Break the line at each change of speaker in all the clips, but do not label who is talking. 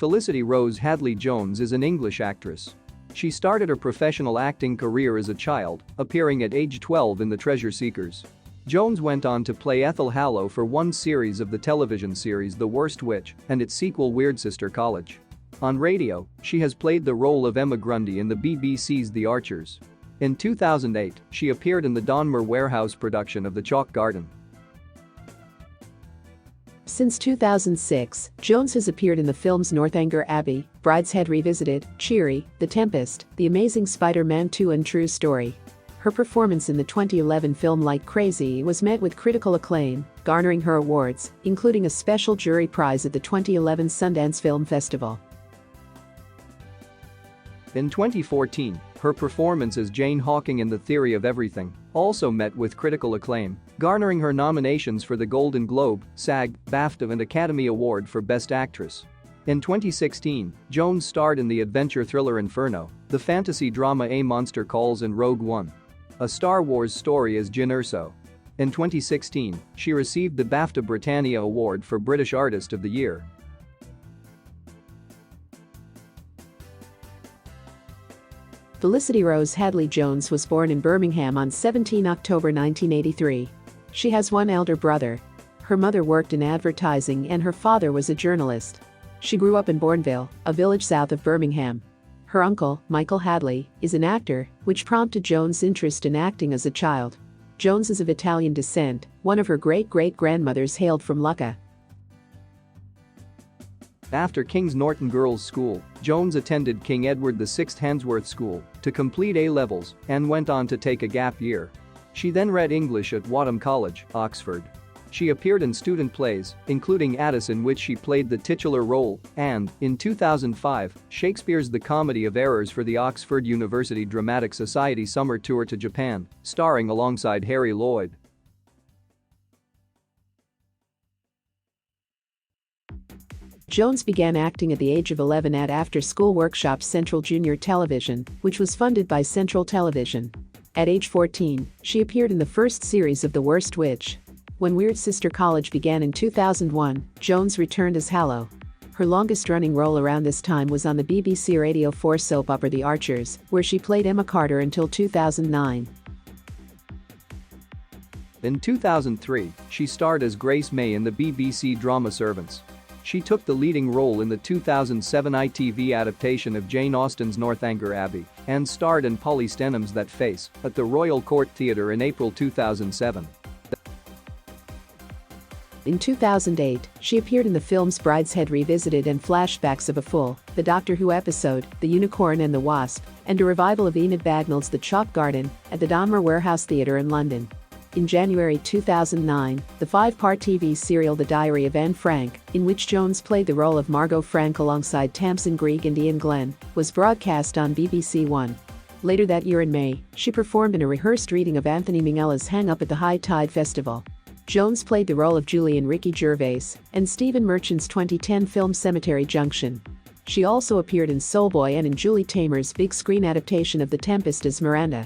Felicity Rose Hadley Jones is an English actress. She started her professional acting career as a child, appearing at age 12 in The Treasure Seekers. Jones went on to play Ethel Hallow for one series of the television series The Worst Witch and its sequel Weird Sister College. On radio, she has played the role of Emma Grundy in the BBC's The Archers. In 2008, she appeared in the Donmar Warehouse production of The Chalk Garden.
Since 2006, Jones has appeared in the films Northanger Abbey, Brideshead Revisited, Cheery, The Tempest, The Amazing Spider-Man 2 and True Story. Her performance in the 2011 film Like Crazy was met with critical acclaim, garnering her awards, including a special jury prize at the 2011 Sundance Film Festival.
In 2014, her performance as Jane Hawking in The Theory of Everything also met with critical acclaim, garnering her nominations for the Golden Globe, SAG, BAFTA and Academy Award for Best Actress. In 2016, Jones starred in the adventure thriller Inferno, the fantasy drama A Monster Calls and Rogue One. A Star Wars story as Jyn Erso. In 2016, she received the BAFTA Britannia Award for British Artist of the Year.
Felicity Rose Hadley Jones was born in Birmingham on 17 October 1983. She has one elder brother. Her mother worked in advertising and her father was a journalist. She grew up in Bourneville, a village south of Birmingham. Her uncle, Michael Hadley, is an actor, which prompted Jones' interest in acting as a child. Jones is of Italian descent. One of her great-great-grandmothers hailed from Lucca.
After King's Norton Girls' School, Jones attended King Edward VI Handsworth School to complete A-levels and went on to take a gap year. She then read English at Wadham College, Oxford. She appeared in student plays, including Addis in which she played the titular role, and, in 2005, Shakespeare's The Comedy of Errors for the Oxford University Dramatic Society Summer Tour to Japan, starring alongside Harry Lloyd.
Jones began acting at the age of 11 at after-school workshop Central Junior Television, which was funded by Central Television. At age 14, she appeared in the first series of The Worst Witch. When Weird Sister College began in 2001, Jones returned as Hallow. Her longest-running role around this time was on the BBC Radio 4 soap opera The Archers, where she played Emma Carter until 2009.
In 2003, she starred as Grace May in the BBC drama Servants. She took the leading role in the 2007 ITV adaptation of Jane Austen's Northanger Abbey and starred in Polly Stenham's That Face at the Royal Court Theatre in April 2007.
In 2008, she appeared in the films Brideshead Revisited and Flashbacks of a Fool, the Doctor Who episode, The Unicorn and the Wasp, and a revival of Enid Bagnall's The Chalk Garden at the Donmar Warehouse Theatre in London. In January 2009, the 5-part TV serial The Diary of Anne Frank, in which Jones played the role of Margot Frank alongside Tamsin Greig and Ian Glenn, was broadcast on BBC One. Later that year in May, she performed in a rehearsed reading of Anthony Minghella's Hang Up at the High Tide Festival. Jones played the role of Julie in Ricky Gervais and Stephen Merchant's 2010 film Cemetery Junction. She also appeared in Soul Boy and in Julie Taymor's big screen adaptation of The Tempest as Miranda.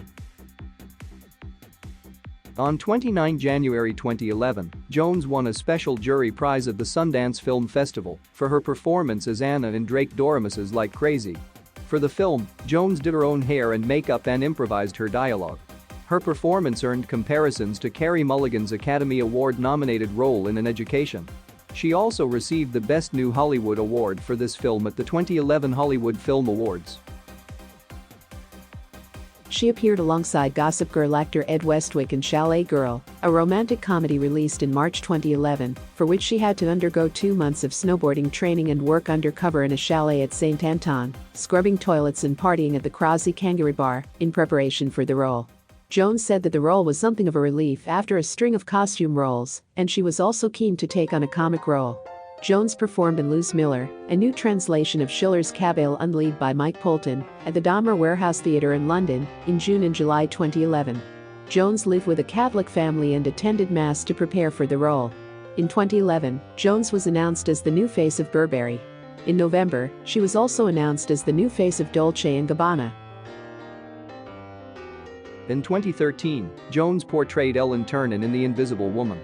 On 29 January 2011, Jones won a special jury prize at the Sundance Film Festival for her performance as Anna in Drake Doremus's Like Crazy. For the film, Jones did her own hair and makeup and improvised her dialogue. Her performance earned comparisons to Carey Mulligan's Academy Award-nominated role in An Education. She also received the Best New Hollywood Award for this film at the 2011 Hollywood Film Awards.
She appeared alongside Gossip Girl actor Ed Westwick in Chalet Girl, a romantic comedy released in March 2011, for which she had to undergo 2 months of snowboarding training and work undercover in a chalet at St. Anton, scrubbing toilets and partying at the Crosby Kangaroo Bar, in preparation for the role. Jones said that the role was something of a relief after a string of costume roles, and she was also keen to take on a comic role. Jones performed in Luz Miller, a new translation of Schiller's Cabell Unlead by Mike Poulton, at the Donmar Warehouse Theatre in London, in June and July 2011. Jones lived with a Catholic family and attended Mass to prepare for the role. In 2011, Jones was announced as the new face of Burberry. In November, she was also announced as the new face of Dolce & Gabbana.
In 2013, Jones portrayed Ellen Ternan in The Invisible Woman.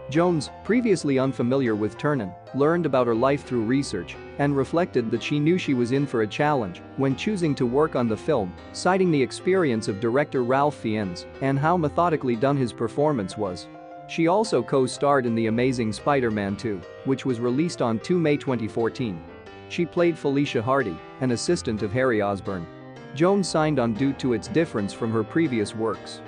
Jones, previously unfamiliar with Turnen, learned about her life through research and reflected that she knew she was in for a challenge when choosing to work on the film, citing the experience of director Ralph Fiennes and how methodically done his performance was. She also co-starred in The Amazing Spider-Man 2, which was released on 2 May 2014. She played Felicia Hardy, an assistant of Harry Osborn. Jones signed on due to its difference from her previous works.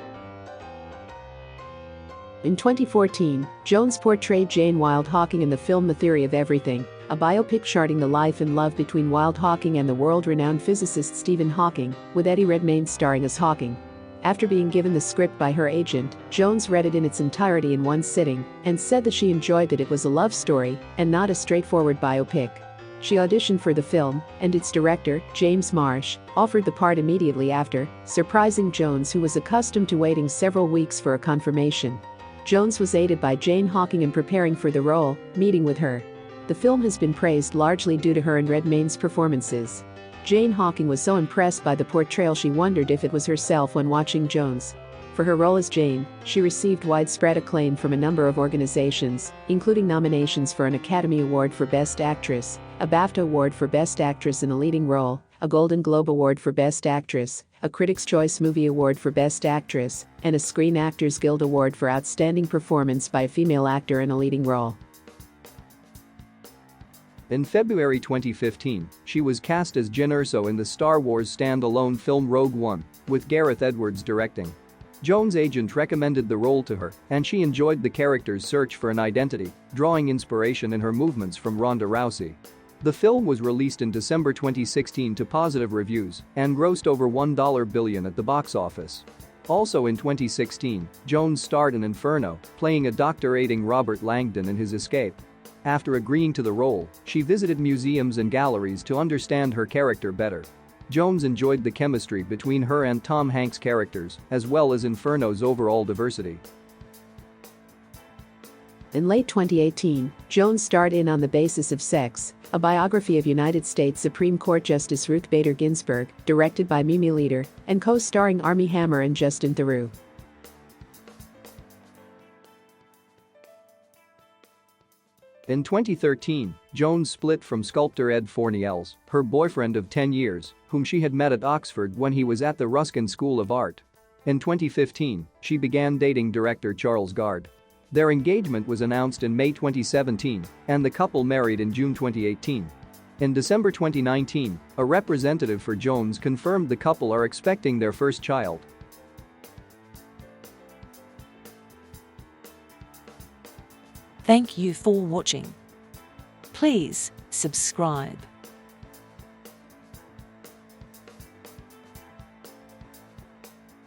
In 2014, Jones portrayed Jane Wilde Hawking in the film The Theory of Everything, a biopic charting the life and love between Wilde Hawking and the world-renowned physicist Stephen Hawking, with Eddie Redmayne starring as Hawking. After being given the script by her agent, Jones read it in its entirety in one sitting and said that she enjoyed that it was a love story and not a straightforward biopic. She auditioned for the film, and its director, James Marsh, offered the part immediately after, surprising Jones, who was accustomed to waiting several weeks for a confirmation. Jones was aided by Jane Hawking in preparing for the role, meeting with her. The film has been praised largely due to her and Redmayne's performances. Jane Hawking was so impressed by the portrayal she wondered if it was herself when watching Jones. For her role as Jane, she received widespread acclaim from a number of organizations, including nominations for an Academy Award for Best Actress, a BAFTA Award for Best Actress in a Leading Role, a Golden Globe Award for Best Actress, a Critics' Choice Movie Award for Best Actress, and a Screen Actors Guild Award for Outstanding Performance by a Female Actor in a Leading Role.
In February 2015, she was cast as Jyn Erso in the Star Wars standalone film Rogue One, with Gareth Edwards directing. Jones' agent recommended the role to her, and she enjoyed the character's search for an identity, drawing inspiration in her movements from Ronda Rousey. The film was released in December 2016 to positive reviews and grossed over $1 billion at the box office. Also in 2016, Jones starred in Inferno, playing a doctor aiding Robert Langdon in his escape. After agreeing to the role, she visited museums and galleries to understand her character better. Jones enjoyed the chemistry between her and Tom Hanks' characters, as well as Inferno's overall diversity.
In late 2018, Jones starred in On the Basis of Sex, a biography of United States Supreme Court Justice Ruth Bader Ginsburg, directed by Mimi Leder, and co-starring Armie Hammer and Justin Theroux.
In 2013, Jones split from sculptor Ed Forniels, her boyfriend of 10 years, whom she had met at Oxford when he was at the Ruskin School of Art. In 2015, she began dating director Charles Gard. Their engagement was announced in May 2017, and the couple married in June 2018. In December 2019, a representative for Jones confirmed the couple are expecting their first child.
Thank you for watching. Please subscribe.